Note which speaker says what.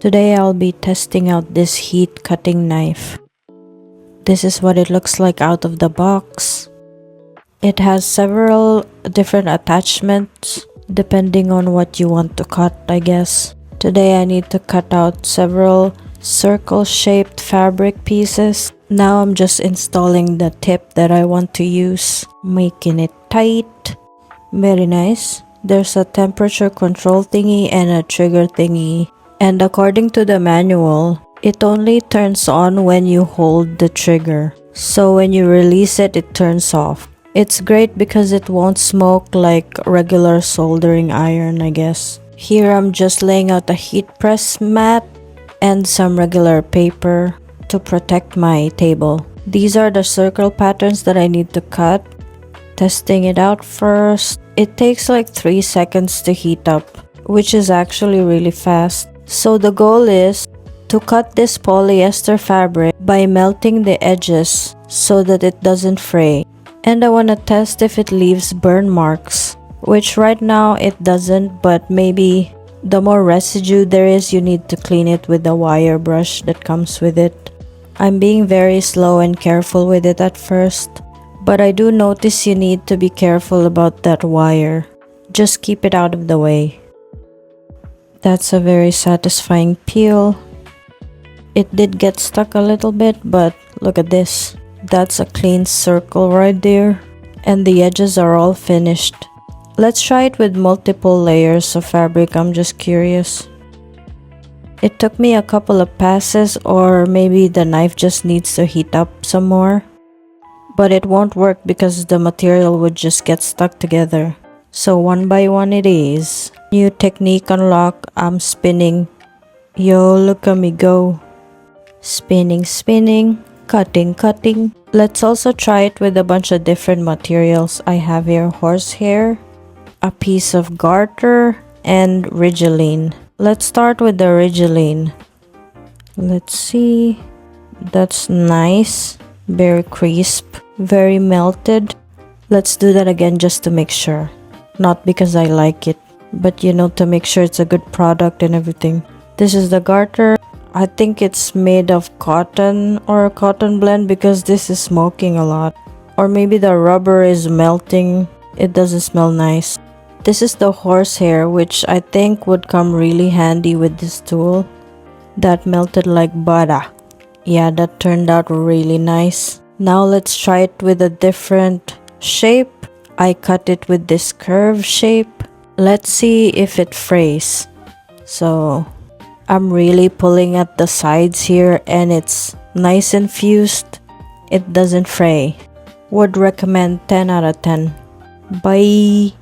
Speaker 1: Today I'll be testing out this heat cutting knife. This is what it looks like out of the box. It has several different attachments depending on what you want to cut, I guess. Today I need to cut out several circle-shaped fabric pieces. Now I'm just installing the tip that I want to use, making it tight. Very nice. There's a temperature control thingy and a trigger thingy. And according to the manual, it only turns on when you hold the trigger. So when you release it, it turns off. It's great because it won't smoke like regular soldering iron, I guess. Here I'm just laying out a heat press mat and some regular paper to protect my table. These are the circle patterns that I need to cut. Testing it out first. It takes like 3 seconds to heat up, which is actually really fast. So the goal is to cut this polyester fabric by melting the edges so that it doesn't fray. And I want to test if it leaves burn marks, which right now it doesn't, but maybe the more residue there is, you need to clean it with the wire brush that comes with it. I'm being very slow and careful with it at first, but I do notice you need to be careful about that wire. Just keep it out of the way. That's a very satisfying peel. It did get stuck a little bit, but look at this. That's a clean circle right there. And the edges are all finished. Let's try it with multiple layers of fabric. I'm just curious. It took me a couple of passes, or maybe the knife just needs to heat up some more. But it won't work because the material would just get stuck together. So one by one it is. New technique unlock. I'm spinning. Yo, look at me go. Spinning, spinning. Cutting, cutting. Let's also try it with a bunch of different materials. I have here horsehair, a piece of garter, and Ridgeline. Let's start with the Ridgeline. Let's see. That's nice. Very crisp. Very melted. Let's do that again just to make sure. Not because I like it, but you know, to make sure it's a good product and everything. This is the garter. I think it's made of cotton or a cotton blend because this is smoking a lot. Or maybe the rubber is melting. It doesn't smell nice. This is the horsehair, which I think would come really handy with this tool. That melted like butter. Yeah, that turned out really nice. Now let's try it with a different shape. I cut it with this curve shape. Let's see if it frays. So I'm really pulling at the sides here and it's nice and fused. It doesn't fray. Would recommend 10 out of 10. Bye.